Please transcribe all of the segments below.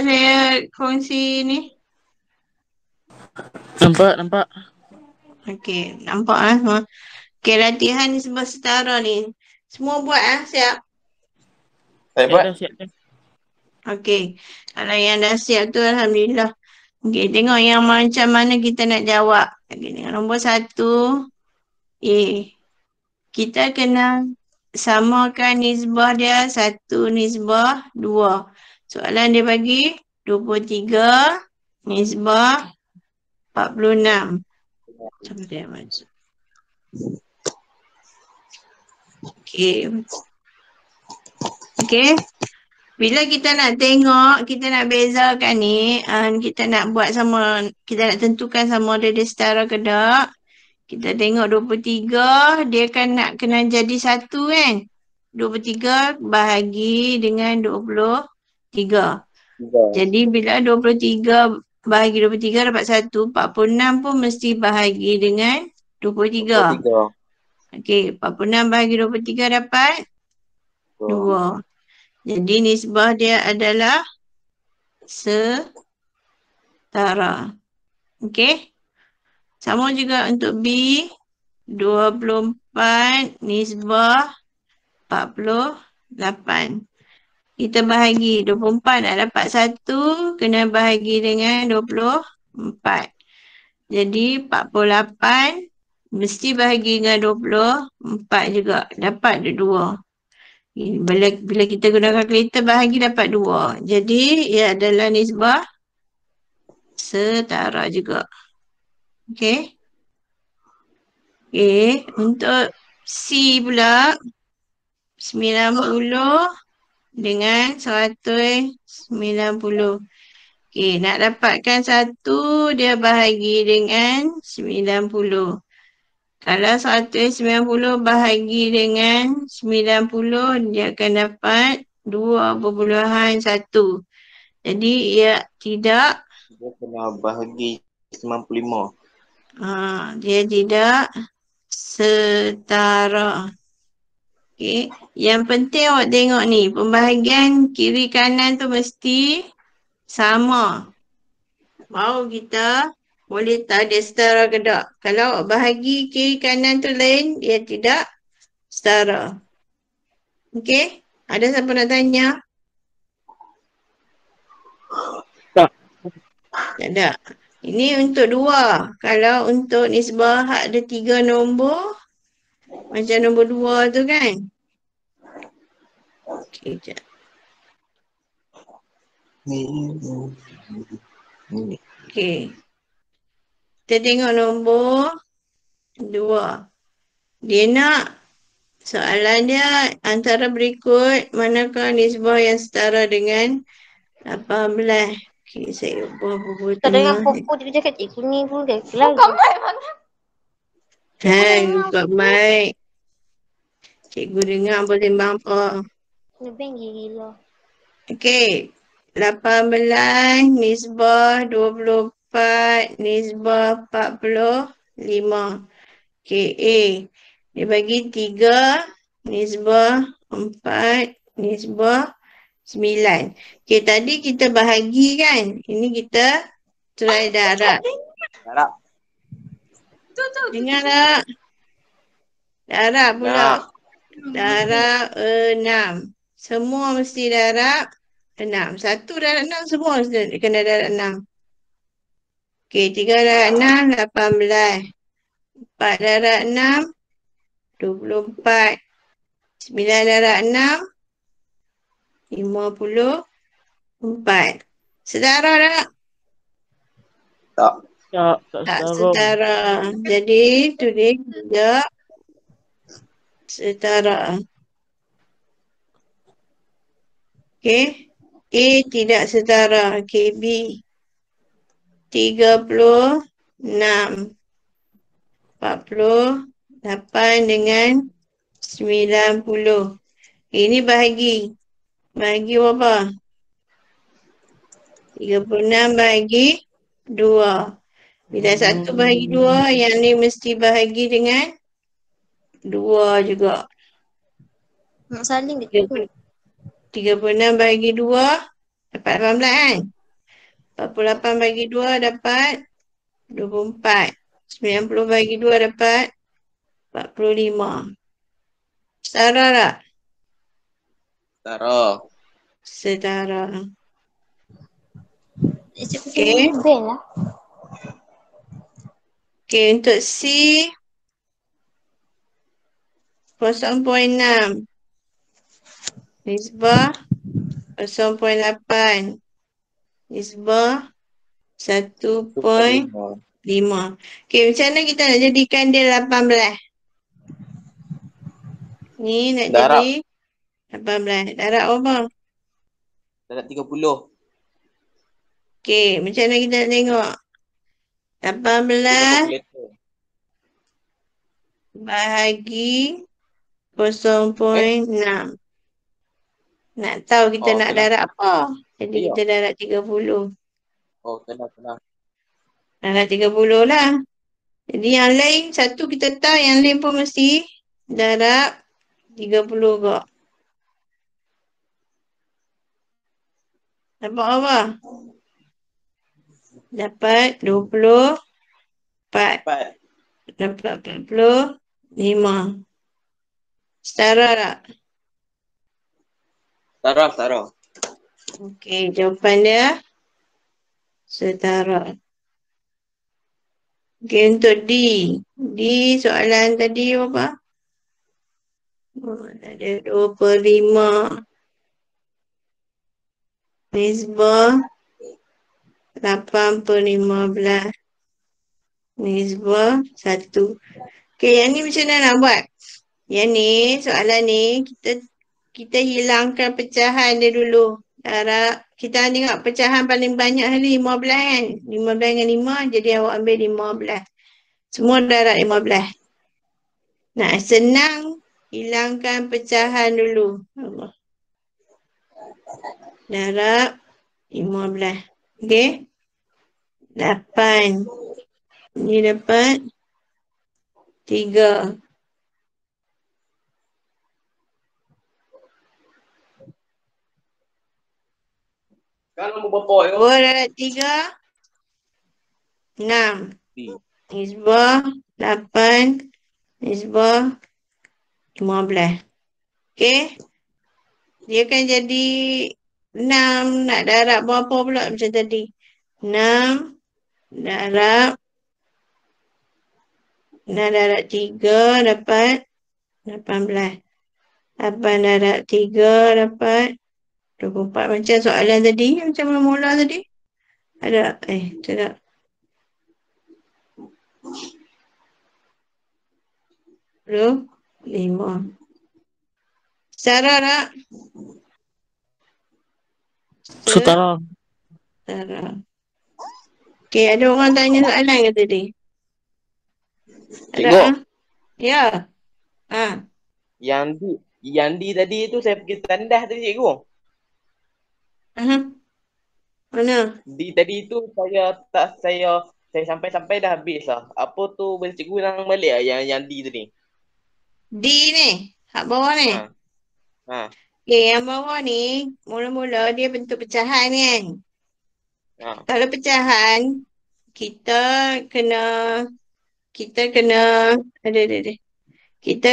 saya kongsi ni? Nampak. Okey, nampak semua. Okey, latihan ni sebuah setara ni. Semua buat siap. Saya buat. Dah siap dah. Okey, kalau yang dah siap tu Alhamdulillah. Okey, tengok yang macam mana kita nak jawab. Okey, tengok nombor 1. Kita kena samakan nisbah dia 1/2. Soalan dia bagi 23 nisbah 46. Macam dia macam. Okey. Okey. Bila kita nak tengok, kita nak bezakan ni, kita nak buat sama, kita nak tentukan sama ada dia setara ke tak. Kita tengok 23, dia kan nak kena jadi 1 kan. 23 bahagi dengan 23. Jadi bila 23 bahagi 23 dapat 1, 46 pun mesti bahagi dengan 23. 23. Okey, 46 bahagi 23 dapat 2. Jadi nisbah dia adalah setara. Okey. Sama juga untuk B. 24 nisbah 48. Kita bahagi 24 nak dapat 1, kena bahagi dengan 24. Jadi 48 mesti bahagi dengan 24 juga. Dapat 2. Bila kita guna kalkulator bahagi dapat 2. Jadi ia adalah nisbah setara juga. Okey. Okey, untuk C pula 90 dengan 190. Okey, nak dapatkan 1 dia bahagi dengan 90. Kalau 190 bahagi dengan 90, dia akan dapat 2.1. Jadi ia tidak, Dia kena bahagi 95. dia tidak setara. Okey, yang penting awak tengok ni, pembahagian kiri kanan tu mesti sama. Baru kita boleh tahu dia setara ke tak. Kalau awak bahagi kiri kanan tu lain, dia tidak setara. Okey, ada siapa nak tanya? Tak. Tak ada. Ini untuk 2. Kalau untuk nisbah ada 3 nombor, macam nombor 2 tu kan. Okey, sekejap. Okey. Kita tengok nombor 2. Dia nak soalan dia antara berikut manakah nisbah yang setara dengan 18. Okey, saya ubah buku Tak dengar tengah. Koko dia cakap cikgu ni pun lagi. Buka mic mana? Buka mic. Cikgu dengar boleh bangpa. Lebih gila. Okey. 18 nisbah 24 nisbah 45. Okey, A. Dia bagi 3 nisbah 4 nisbah 9. Okey, tadi kita bahagi kan? Ini kita try darab. Darab. Dengar tak? Darab pula. Darab 6. Semua mesti darab 6. 1 darab 6 semua mesti kena darab 6. Okey, 3 darab 6, 18. 4 darab 6, 24. 9 darab 6, 54. Setara tak? Tak. Tak setara. Jadi, tulis tidak setara. Okey. A tidak setara. Okey, B. 36. 48 dengan 90. Ini bahagi. Bahagi berapa? 36 bahagi 2. Bila 1 bahagi 2, yang ni mesti bahagi dengan 2 juga. Nak saling dia tu. 36 bahagi 2, Dapat 18 kan? 48 bagi 2 dapat 24. 90 bagi 2 dapat 45. Setara tak? Setara. Setara. Cikgu Okey. ni bel lah. Okey, untuk C 0.6. Nisbah 0.8. Nisbah 1.5. 5. Okey, macam mana kita nak jadikan dia 18? Ni nak Darab. jadi 18. Darab apa? Darab 30. Okey, macam mana kita nak tengok? 18 Kalkulator. bahagi 0.6. Nak tahu kita Oh, nak kena. darab apa? Jadi Ya. kita darab 30. Oh, kena. Darab 30 lah. Jadi yang lain, satu kita tahu, yang lain pun mesti darab 30 kok. Dapat apa? Dapat 24. 4. Dapat 45. Setara tak? Setara. Okey, jawapan dia setara. Okey, untuk D. D soalan tadi apa? Oh, ada 25. Nisbah 8/15. Nisbah 1. Okey, yang ni macam mana nak buat? Yang ni, soalan ni, kita hilangkan pecahan dia dulu. Darab, kita tengok pecahan paling banyak hari 15 kan? 15 dengan 5, jadi awak ambil 15. Semua darab 15. Nak senang, hilangkan pecahan dulu. Allah. Darab 15. Okey? 8. Ni dapat 3. Sekarang nombor berapa 2 darab 3, 6. yo? Nisbah 8. Nisbah 15. Okey? Dia kan jadi 6. Nak darab berapa pula macam tadi? 6 darab 3 dapat 18. 8 darab 3 dapat 24. Macam soalan tadi, macam mula tadi. Ada, tidak. Belum? 5. Setara tak? Setara. Setara. Okey, ada orang tanya soalan ke tadi? Ada? Cikgu. Ya. Ha. Yang D tadi tu saya pergi tandas tadi cikgu. Mana? D tadi tu saya sampai dah habis lah. Apa tu boleh cikgu ulang balik lah yang D tadi. D ni. Hak bawah ni. Ha. Okey, yang bawah ni, mula-mula dia bentuk pecahan kan? Ha. Kalau pecahan, kita kena kita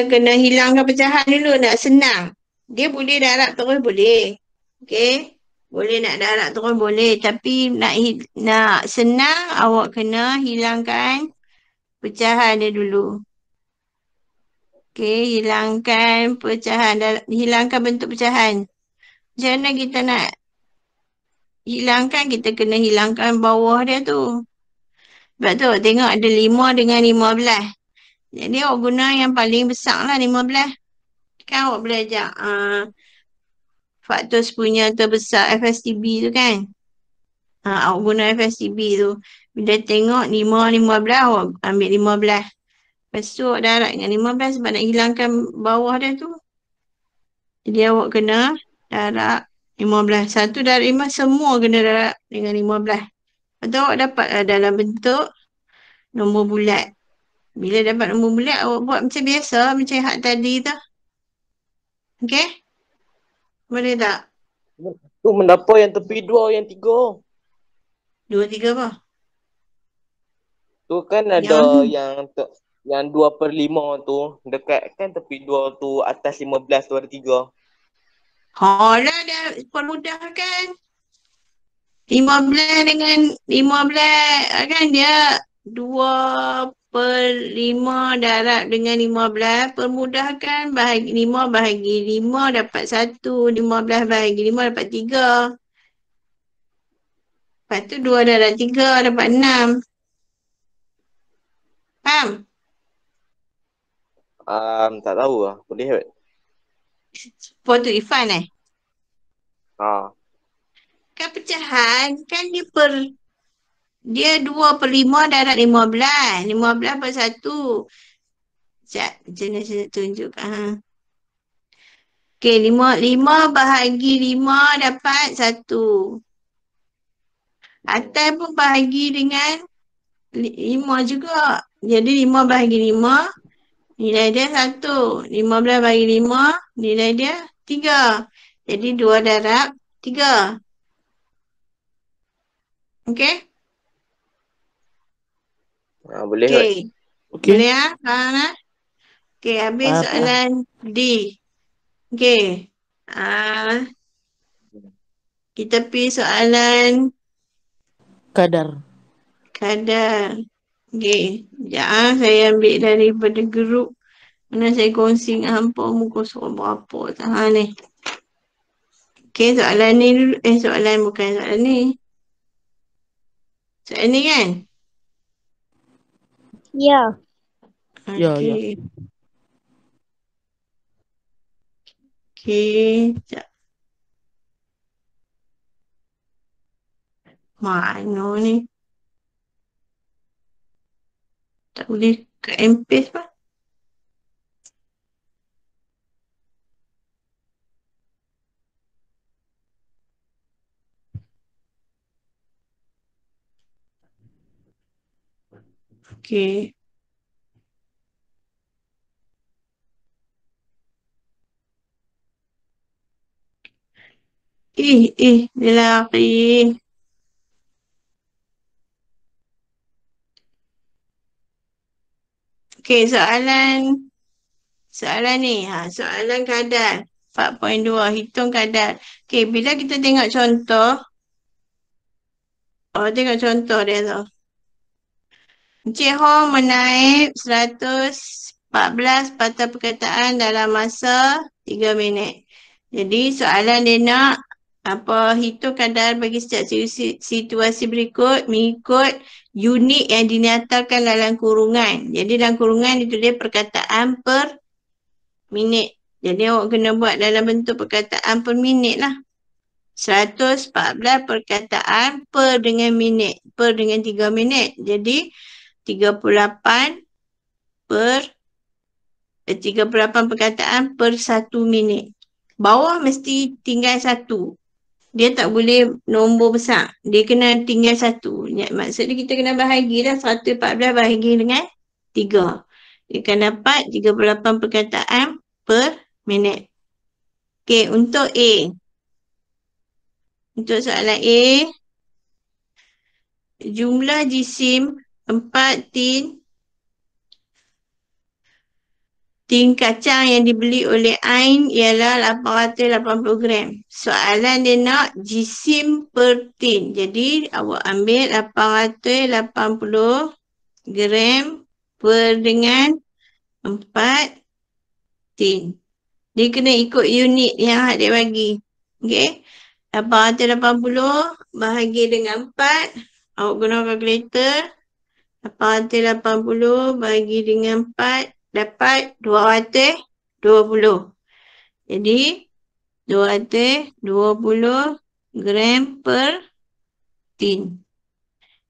kena hilangkan pecahan dulu, nak senang. Dia boleh darab terus boleh. Okey? Boleh nak darab terus boleh, tapi nak senang awak kena hilangkan pecahan dia dulu. Okey, hilangkan pecahan, hilangkan bentuk pecahan. Macam mana kita nak hilangkan? Kita kena hilangkan bawah dia tu. Sebab tu tengok ada 5 dengan 15. Jadi awak guna yang paling besar lah 15. Kan awak belajar faktor punya terbesar FSTB tu kan. Awak guna FSTB tu. Bila tengok 5, 15, awak ambil 15. Lepas tu awak darab dengan 15 sebab nak hilangkan bawah dia tu. Jadi awak kena darab 15. 1 darab 5 semua kena darab dengan 15. Lepas tu awak dapat dalam bentuk nombor bulat. Bila dapat nombor bulat, awak buat macam biasa, macam hak tadi tu. Okey? Boleh tak? Tu mendapa yang tepi 2, yang 3. 2, 3 apa? Tu kan ada Yang yang 2/5 tu. Dekat kan tepi 2 tu atas 15 tu ada 3. lah dah permudahkan. 15 dengan 15 kan dia 2/5 darab dengan 15. Permudahkan bahagi 5 bahagi 5 dapat 1. 15 bahagi 5 dapat 3. Lepas tu 2 darab 3 dapat 6. Faham? Tak tahu lah. Boleh kot. For tu Ifan Ha. Kan pecahan kan dia 2/5 darab 15. 15 per 1. Sekejap, macam mana saya tunjukkan. Okey, 5 bahagi 5 dapat 1. Atas pun bahagi dengan 5 juga. Jadi 5 bahagi 5, nilai dia 1. 15 bahagi 5, nilai dia 3. Jadi 2 darab 3. Okey? Boleh kot. Okey. Okey. Boleh ah? Faham ah? Okey, habis Faham. soalan D. Okey. Kita pergi soalan Kadar. kadar. Okey. Sekejap saya ambil daripada grup. Mana saya kongsi dengan hampa muka surat berapa tak ni. Okey, soalan ni dulu. Soalan bukan soalan ni. Soalan ni kan? Ya. Ya, ya. Okey. Okey. Sekejap. Mana ni? Tak boleh kat M-Paste pak. Okey. Dia lari. Okey, soalan ni. Soalan kadar. 4.2, hitung kadar. Okey, bila kita tengok contoh. Tengok contoh dia tu. Encik Hong menaip 114 patah perkataan dalam masa 3 minit. Jadi soalan dia nak hitung kadar bagi setiap situasi berikut mengikut unit yang dinyatakan dalam kurungan. Jadi dalam kurungan ditulis perkataan per minit. Jadi awak kena buat dalam bentuk perkataan per minit lah. 114 perkataan per dengan minit. Per dengan 3 minit. Jadi 38 perkataan per 1 minit. Bawah mesti tinggal 1. Dia tak boleh nombor besar. Dia kena tinggal 1. Maksudnya kita kena bahagilah 114 bahagi dengan 3. Dia akan dapat 38 perkataan per minit. Okey, untuk A. Untuk soalan A. Jumlah jisim 4 tin kacang yang dibeli oleh Ain ialah 880 gram. Soalan dia nak jisim per tin. Jadi awak ambil 880 gram per dengan 4 tin. Dia kena ikut unit yang dia bagi. Okey. 880 bahagi dengan 4. Awak guna kalkulator. 880 bahagi dengan 4 dapat 220. Jadi 220 gram per tin.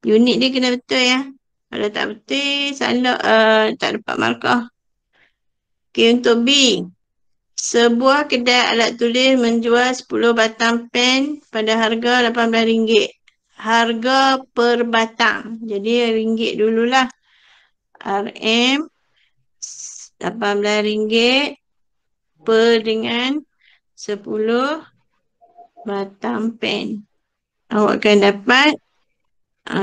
Unit dia kena betul ya. Kalau tak betul, salah, tak dapat markah. Okey, untuk B. Sebuah kedai alat tulis menjual 10 batang pen pada harga RM18. Harga per batang. Jadi ringgit dululah. RM RM18 per dengan 10 batang pen. Awak akan dapat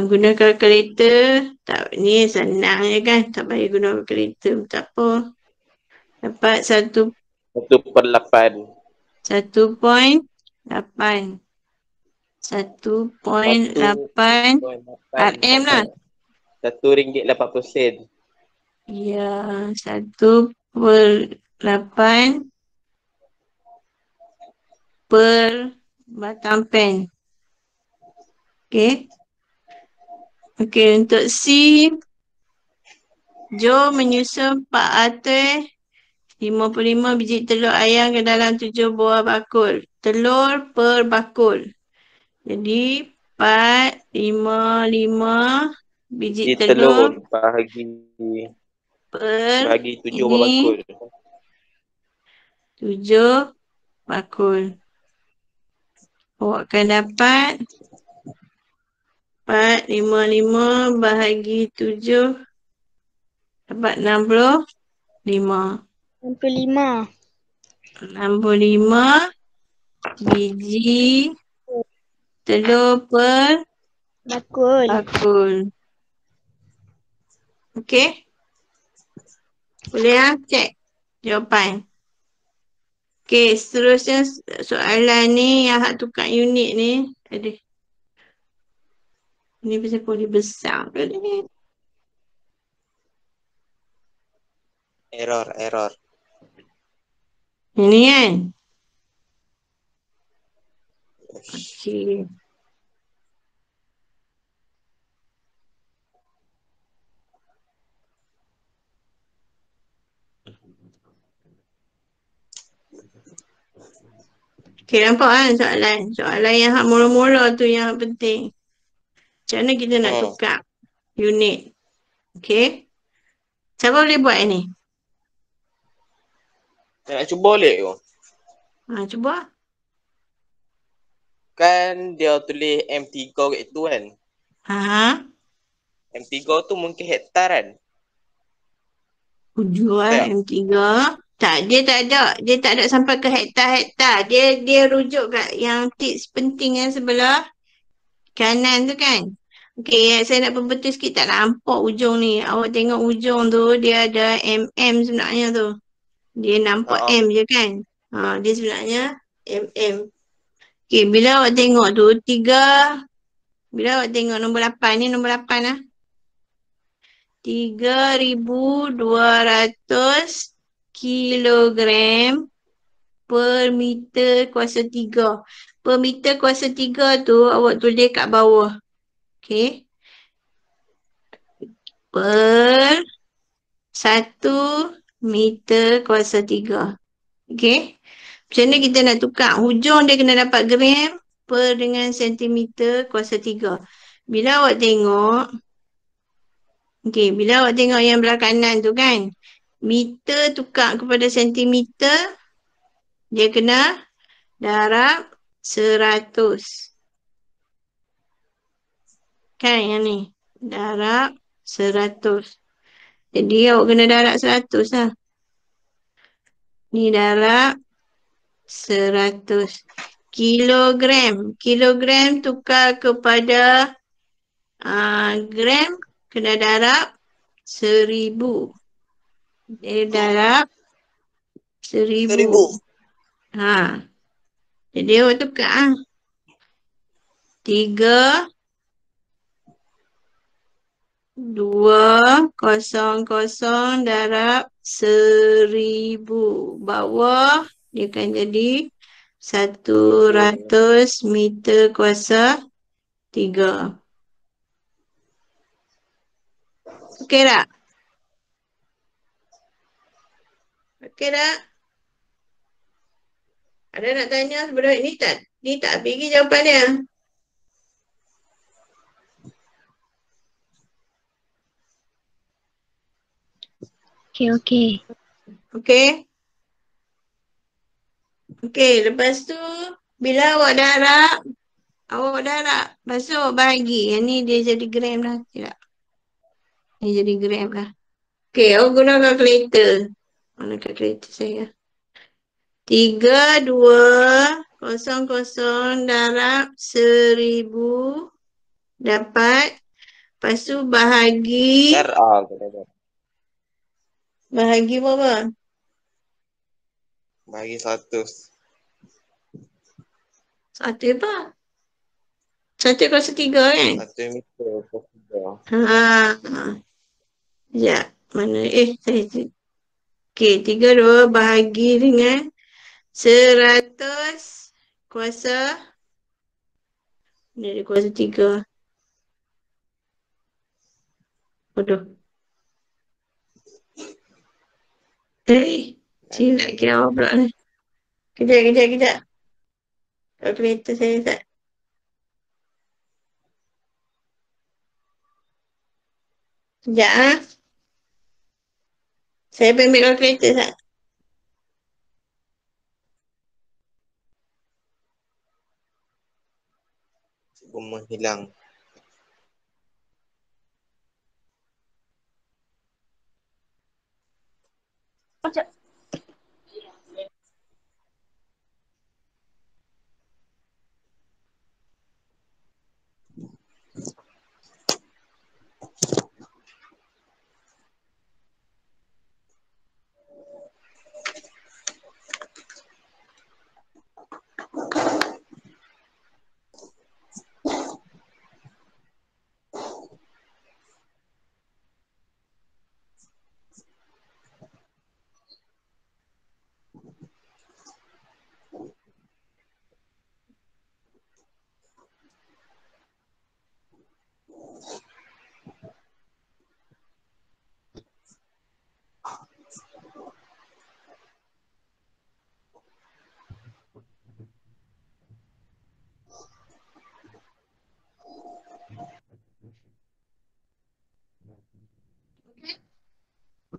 guna kalkulator. Tak, ni senang je kan. Tak payah guna kalkulator. Tak apa. Dapat 1.8. 1/8. 1.8 RM lah. RM1.80. Ya, 1/8 per batang pen. Okey. Okey, untuk C, Joe menyusun 455 biji telur ayam ke dalam 7 buah bakul. Telur per bakul. Jadi 455 biji Di telur telur bahagi per 7 ini bakul. 7 bakul. Awak akan dapat 455 bahagi 7 dapat 65. 65. 65 biji telur per Bakul. bakul. Okey? Boleh cek jawapan. Okey, seterusnya soalan ni yang hak tukar unit ni. Aduh. Ni pasal poli besar ke ni? Error. Ini kan? Okey. Okey, nampak kan soalan? Soalan yang hak mula-mula tu yang penting. Macam mana kita nak tukar unit? Okey? Siapa boleh buat ni? Nak cuba boleh ke? Cuba. Kan dia tulis M3 kat itu kan. M3 tu mungkin hektar kan. Jual M3. Tak, dia tak ada. Dia tak ada sampai ke hektar-hektar. Dia rujuk kat yang tips penting yang sebelah kanan tu kan. Okey, saya nak perbetul sikit, tak nampak ujung ni. Awak tengok ujung tu, dia ada mm sebenarnya tu. Dia nampak M je kan. Dia sebenarnya mm. Okey, bila awak tengok tu, bila awak tengok nombor 8 ni, nombor 8 lah. 3,200 kilogram per meter kuasa 3. Per meter kuasa 3 tu awak tulis kat bawah. Okey. Per 1 meter kuasa 3. Okey. Macam mana kita nak tukar? Hujung dia kena dapat gram per dengan sentimeter kuasa 3. Bila awak tengok, okey, bila awak tengok yang belah kanan tu kan, meter tukar kepada sentimeter, dia kena darab 100. Kan yang ni? Darab 100. Jadi awak kena darab 100 lah. Ni darab 100. Kilogram. Kilogram tukar kepada gram, kena darab 1000. Dia darab 1000. Jadi awak tukar 3,200 darab 1000. Bawah dia akan jadi 100 meter kuasa 3. Okey tak? Okey tak? Ada nak tanya sebelum ni tak? Ni tak habis lagi jawapan dia. Okey. Okey. Okey, lepas tu bila awak darab, lepas tu awak bahagi. Yang ni dia jadi gram lah. Tidak. Ni jadi gram lah. Okey, awak guna kalkulator. Mana kalkulator saya? 3,200 kosong darab 1000 dapat. Lepas tu bahagi. Bahagi berapa? Bagi 100. Satu apa? Satu kuasa 3 kan? 1 meter per 3. Ya, mana? Okey, 32 bahagi dengan 100 kuasa. Ini ada kuasa 3. Aduh. Silap kira apa pula ni? Kejap. Kalkulator saya tak. Sekejap ah. Saya ambil kalkulator tak? Semua hilang.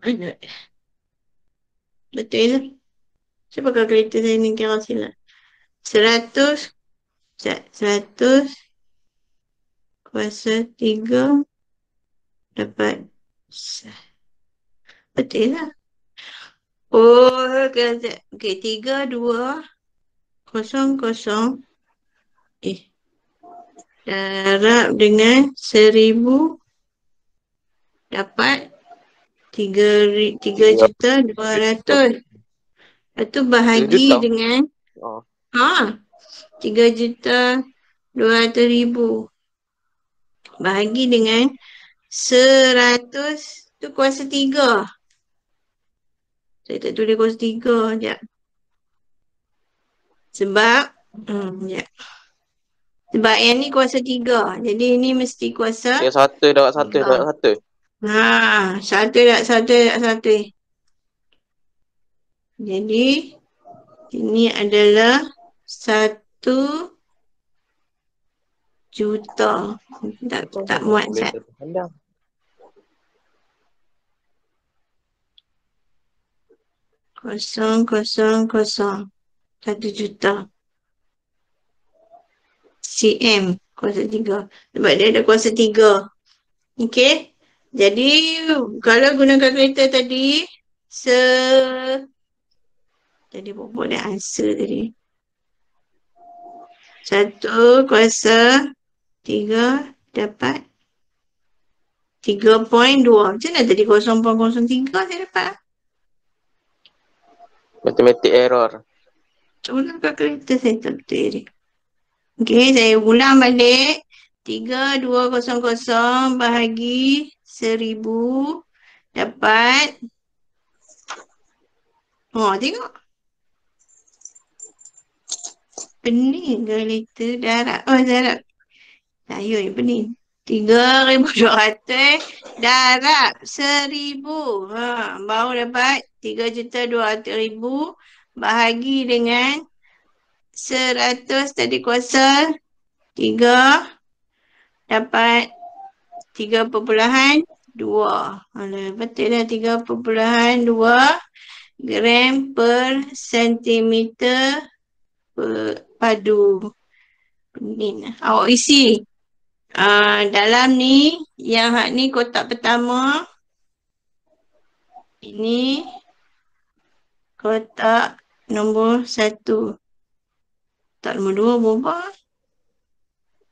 Mana? Betul je. Cuba kalkulator saya ni kira silap. 100 kuasa 3 dapat. Betul lah. Oh, okey, 3, 2, 0, darab dengan 1000 dapat 3,200,000. Lepas tu bahagi juta. dengan Oh. 3,200,000 bahagi dengan 100 tu kuasa 3. Saya tak tulis kuasa 3 sekejap. Sebab sebab yang ni kuasa 3. Jadi ini mesti kuasa Dia 1 dapat 1 dapat 1. 1 dapat 1. Jadi ini adalah 1 juta. Tak muat Sat. Kosong. 1 juta. cm kuasa 3. Sebab dia ada kuasa 3. Okey. Jadi kalau guna kalkulator tadi tadi berapa dia answer tadi? 1 kuasa 3 dapat 3.2. Macam mana tadi 0.03 saya dapat? Matematik error. Ulang kalkulator saya tak betul. Okey, saya ulang balik. 3,200 bahagi 1000 dapat. Tengok. Pening kalkulator darab. Darab. Saya yang pening. 3,200 darab 1000. Baru dapat 3,200,000 bahagi dengan 100 tadi kuasa 3 dapat 3.2. Betul dah 3.2 gram per sentimeter padu. Ini awak isi. Dalam ni, yang hak ni kotak pertama. Ini kotak nombor 1. Kotak nombor 2 berapa?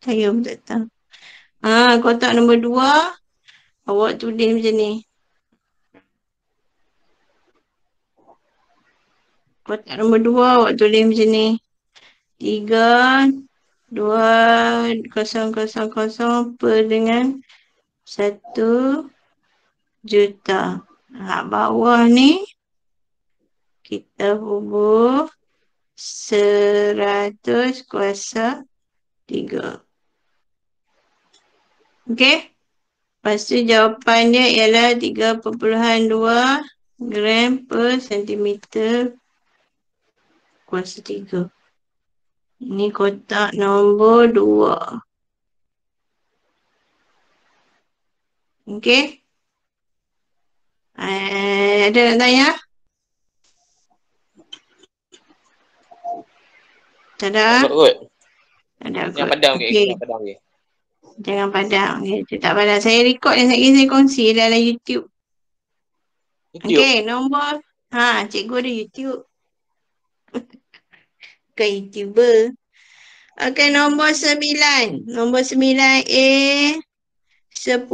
Saya pun tak tahu. Kotak nombor 2. Awak tulis macam ni. Kotak nombor 2 awak tulis macam ni. 3, 2, 000 per dengan 1 juta. Bawah ni kita hubung 100 kuasa 3. Okey? Lepas tu jawapan dia ialah 3.2 gram per sentimeter kuasa 3. Ini kotak nombor 2. Okey? Ada nak tanya? Tak ada? Kot. Tak ada Yang kot. padam ke? Okey. Yang padam ke? Jangan padam. Okay, tak padam. Saya record dan saya kongsi dalam YouTube. YouTube. Okey, nombor. Cikgu ada YouTube. Bukan YouTuber. Okey, nombor 9. Nombor 9A. 10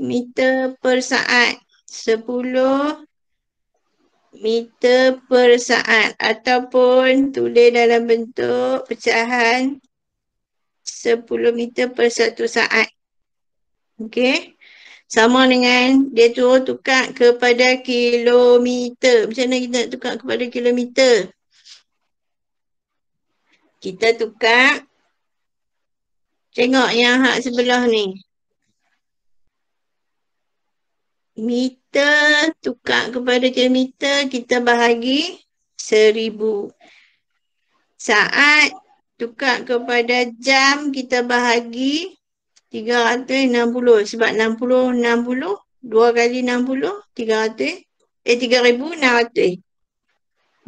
meter per saat. 10 meter per saat. Ataupun tulis dalam bentuk pecahan 10 meter per 1 saat. Okey. Sama dengan dia tu tukar kepada kilometer. Macam mana kita nak tukar kepada kilometer? Kita tukar. Tengok yang hak sebelah ni. Meter tukar kepada kilometer, kita bahagi 1000. Saat tukar kepada jam, kita bahagi 360. Sebab 60, 2 kali 60, 300. 3600.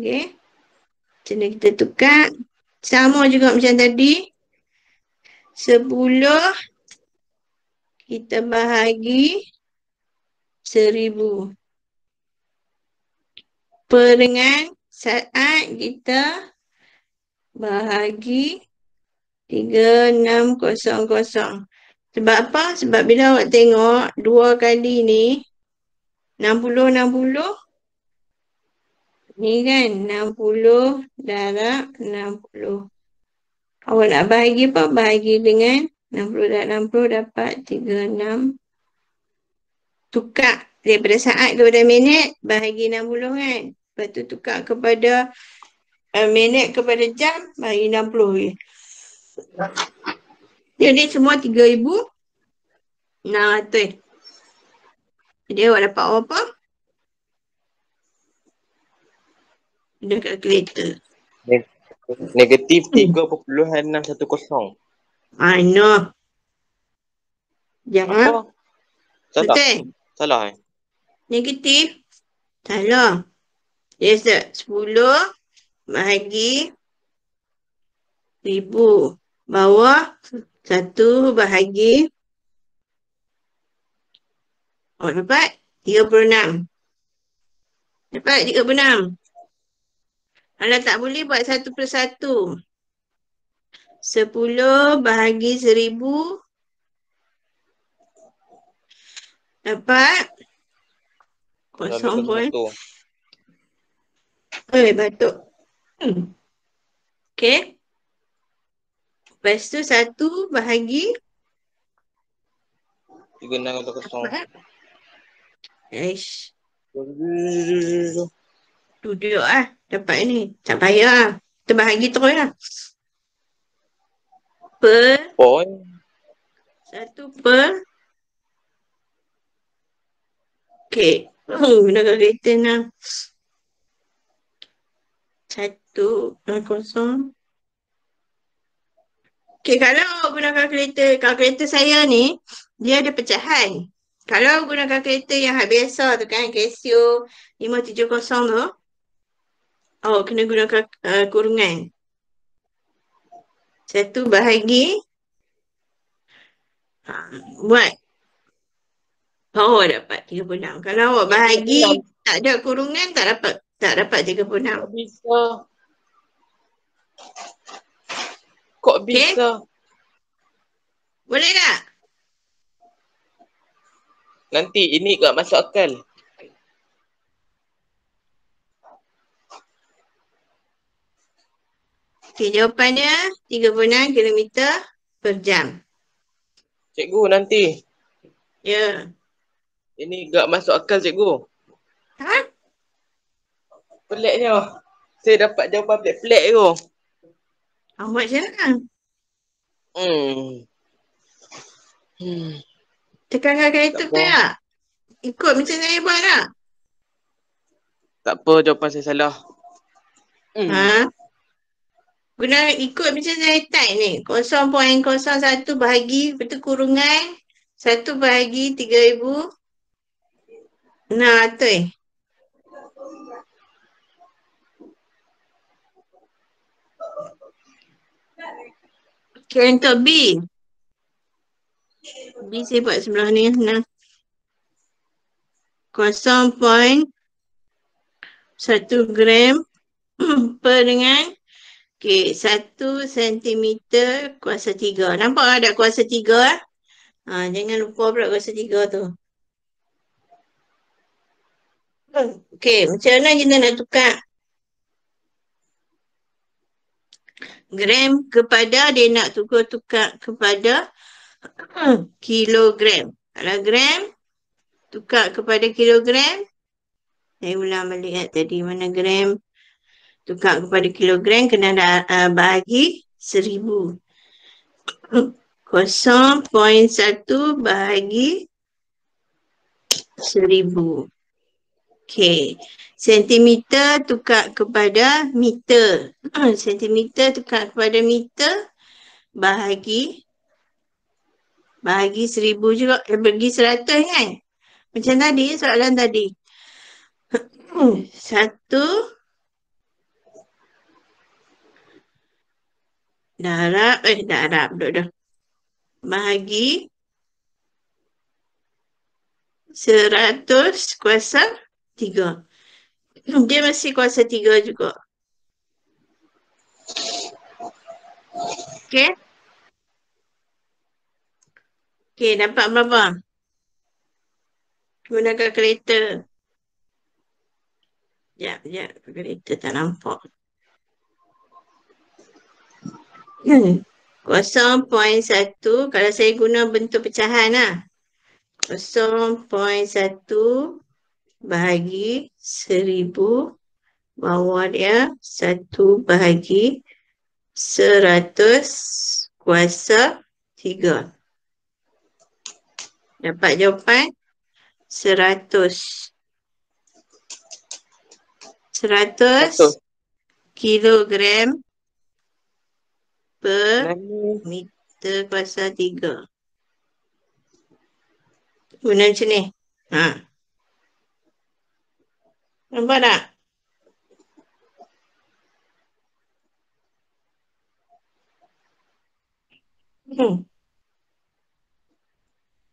Okey. Macam mana kita tukar? Sama juga macam tadi. 10 kita bahagi 1000. Per dengan saat kita bahagi 3600. Sebab apa? Sebab bila awak tengok 2 kali ni 60. Ni kan 60 darab 60. Awak nak bahagi apa? Bahagi dengan 60 darab 60 dapat 36. Tukar daripada saat kepada minit, bahagi 60 kan. Lepas tu tukar kepada minit kepada jam, bahagi 60 je. Jadi semua 3600. Jadi awak dapat apa? Ada kalkulator. Negatif 3.610. No. Jangan. Apa? Salah. Betul. Salah Negatif. Salah. Yes, 10 bahagi 1000. Bawah 1 bahagi. Dapat 36. Dapat 36. Kalau tak boleh buat 1/1. 10 bahagi 1000. Dapat kosong pun. Batuk. Okey. Lepas tu 1 bahagi 3600. Aish. Duduk lah. Dapat ni. Tak payah. Kita bahagi terus lah. Per. 1 per. Okey. Gunakan kereta lah. 1 0. Okey, kalau guna kalkulator saya ni, dia ada pecahan. Kalau guna kalkulator yang biasa tu kan, Casio 570 tu, kena guna kurungan. 1 bahagi, buat, dapat 36. Kalau awak bahagi, tak ada kurungan, tak dapat 36. Bisa. Kok Okey? bisa? Boleh tak? Nanti ini tak masuk akal. Okey, jawapannya 36 kilometer per jam. Cikgu nanti. Ya. Ini tak masuk akal cikgu. Ha? Peliknya. Saya dapat jawapan pelik-pelik tu. Awak buat macam mana? Hmm. Hmm. Tekankan kereta Tak ke apa. tak? Ikut macam saya buat tak? Tak apa, jawapan saya salah. Ha? Guna ikut macam saya type ni. 0.01 bahagi betul kurungan 1 bahagi 3,600. Okay, untuk B. B saya buat sebelah ni. Nah. 0.1 gram per dengan 1 sentimeter kuasa 3. Nampak tak ada kuasa 3? Jangan lupa pula kuasa 3 tu. Okey, macam mana kita nak tukar gram kepada dia nak tukar kepada kilogram. Kalau gram tukar kepada kilogram, saya ulang balik tadi mana gram tukar kepada kilogram kena bahagi 1000. 0.1 bahagi 1000. Okey. Sentimeter tukar kepada meter. Sentimeter tukar kepada meter bahagi 1000 juga. Bagi 100 kan? Macam tadi, soalan tadi. 1 darab, duduk. Bahagi 100 kuasa 3. Dia mesti kuasa 3 juga. Okey? Okey, dapat berapa? Gunakan kereta. Sekejap. Kereta tak nampak. 0.1. Kalau saya guna bentuk pecahan lah. 0.1 bahagi 1000. Bawah dia 1 bahagi 100 kuasa 3. Dapat jawapan 100. 100 kilogram per meter kuasa 3. Guna macam ni. Nampak tak?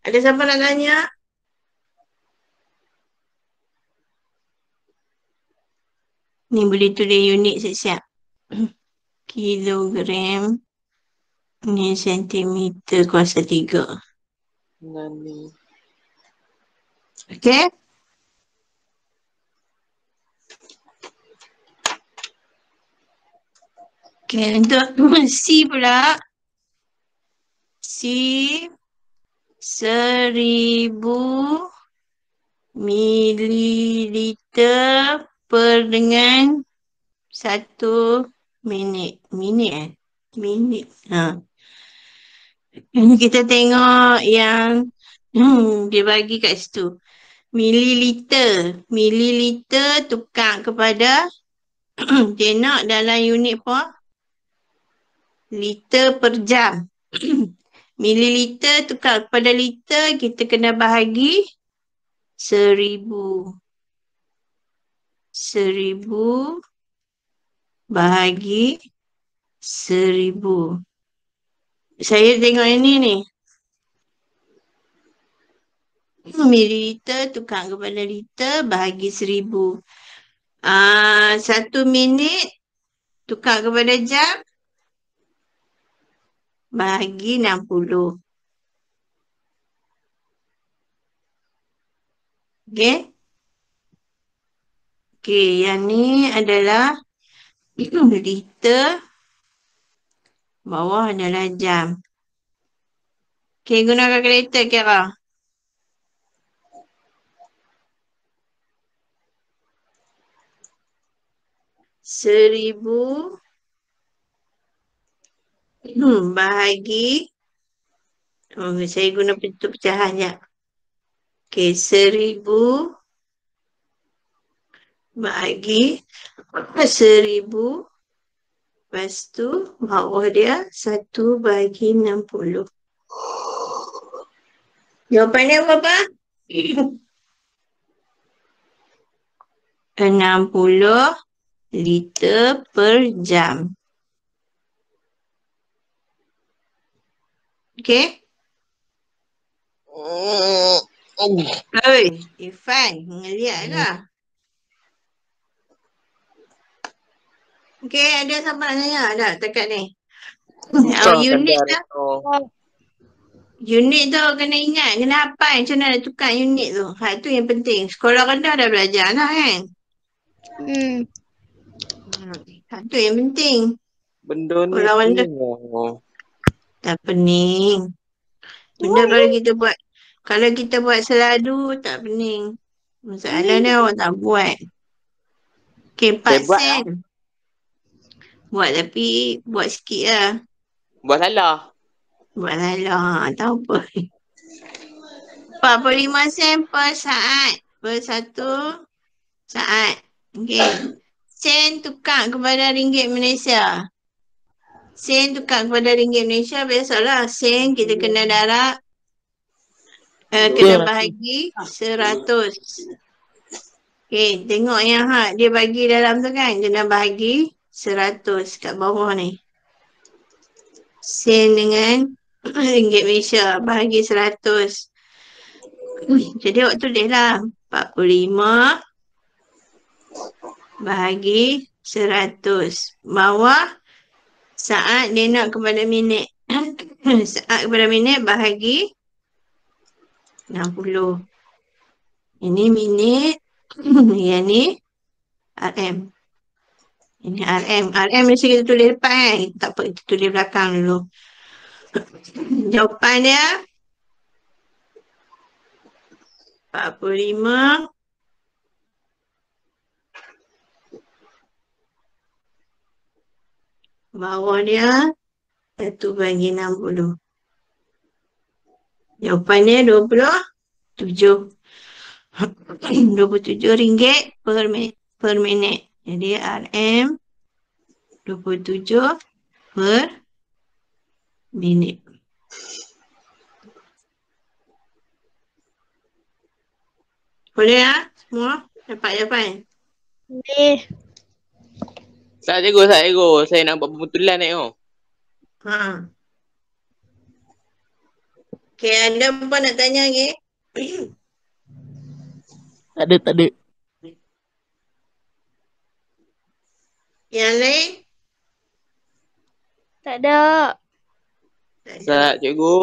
Ada siapa nak tanya? Ni boleh tulis unit siap-siap. Kilogram. Ni sentimeter kuasa 3. Okey? Okey, untuk C pula. C 1000 mililiter per dengan 1 minit. Minit. Ini kita tengok yang dia bagi kat situ. Mililiter. Mililiter tukar kepada dia nak dalam unit apa? Liter per jam. Mililiter tukar kepada liter, kita kena bahagi 1000. 1000 bahagi 1000. Saya tengok ini ni. Mililiter tukar kepada liter bahagi 1000. 1 minit tukar kepada jam bahagi 60. Okey? Okey, yang ni adalah liter, bawah adalah jam. Okey, guna kalkulator kira. Seribu bahagi, saya guna pecahan je. Okey, 1000 bahagi 1000. Lepas tu bawah dia 1/60. Jawapan dia berapa? 60 liter per jam. Okey? Oi, Irfan, ngeliat lah. Okey, ada siapa nak tanya tak dekat ni? Unit tu, unit tu kena ingat, kena hafal macam mana nak tukar unit tu. Hal tu yang penting. Sekolah rendah dah belajar lah kan? Hal tu yang penting. Benda ni Sekolah rendah tak pening. Benda kalau kita buat seladu tak pening. Masalahnya awak tak buat. Okey, 4 Saya buat sen. Buat tapi buat sikit lah. buat salah. Buat salah, tak apa. 45 sen per saat. Per satu saat. Okey. Sen tukar kepada ringgit Malaysia. Sen tukar kepada ringgit Malaysia, biasalah. Sen kita kena darab. Kena 200. bahagi 100. Okey, tengok yang dia bagi dalam tu kan. Kena bahagi 100 kat bawah ni. Sen dengan ringgit Malaysia bahagi 100. Jadi awak tulislah 45 bahagi 100. Bawah saat dia nak kepada minit. Saat kepada minit bahagi 60. Ini minit. Yang ni RM. Ini RM. RM mesti kita tulis depan kan. Tak apa, kita tulis belakang dulu. Jawapan dia 45 bawah dia 1/60. Jawapannya 27. 27 ringgit per minit. Jadi RM 27 per minit. Boleh lah semua? Dapat jawapan? Boleh. Tak cikgu, tak cikgu. Saya nak buat pembetulan tengok. Ha. Okay, ada apa nak tanya lagi? Tak ada. Yang lain? Tak ada. Tak cikgu.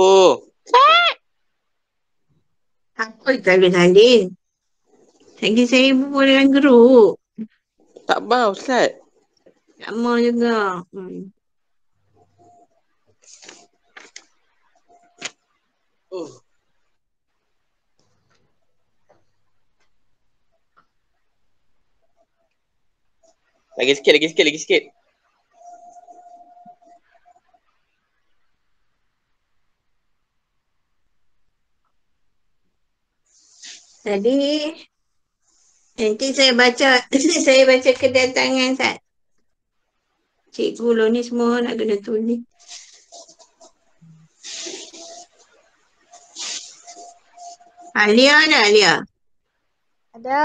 Apa tak ada salin? Lagi saya berbual dengan geruk. Tak mau Ustaz. Tak mau juga. Lagi sikit. Tadi nanti saya baca saya baca kedatangan Sat. Cikgu lo ni semua nak kena tulis. Alia ada Alia? Ada.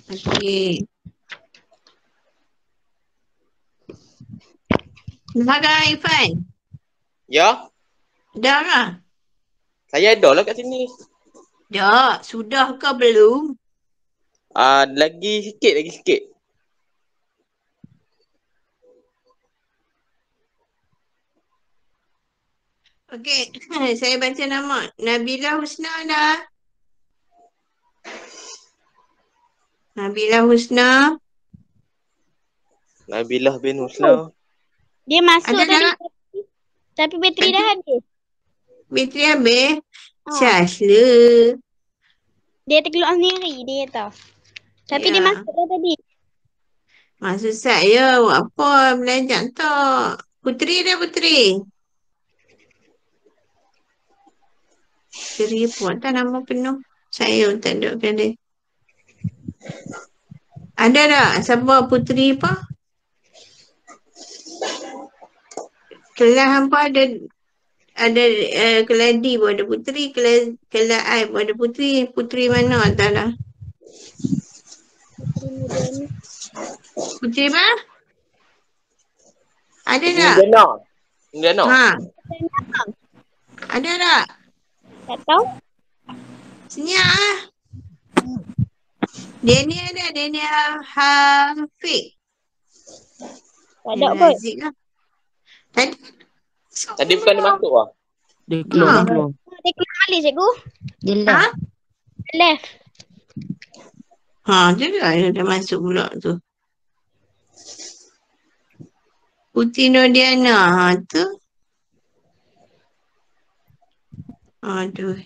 Okey. Dah ke Irfan? Ya, Dah ke? saya ada lah kat sini. Dah. Sudah ke belum? Lagi sikit. Okey, saya baca nama. Nabila Husna dah. Nabila Husna. Nabilah bin Husna. Dia masuk Ada tadi. tak? Tapi bateri dah habis. Bateri habis. Ha. Syasla. Dia terkeluar sendiri. Dia tahu. Tapi dia Ya. masuk dah tadi. Maksud saya, buat apa? Belajar tak? Puteri dah, Puteri. Puteri pun tak nama penuh. Saya tak ada dia. Ada tak? Siapa Puteri apa? Kelas hampa ada keladi pun ada Puteri, kelas I pun ada Puteri. Puteri mana tak dah? Bateri muda ni. Puteri apa? Ada Ini tak? Jana. Jana. Ha, Kenapa? ada tak? Tak tahu. Senyap ah. Daniel ada, Daniel Hafiq. Tak ada kot. Razik lah. Tadi. Tadi bukan dia masuk lah. Dia keluar, Ha. dia keluar. Dia keluar balik cikgu. Dia Ha? left. Left. Ha, dia dah masuk pula tu. Putri Nodiana. Ha, tu. Aduh.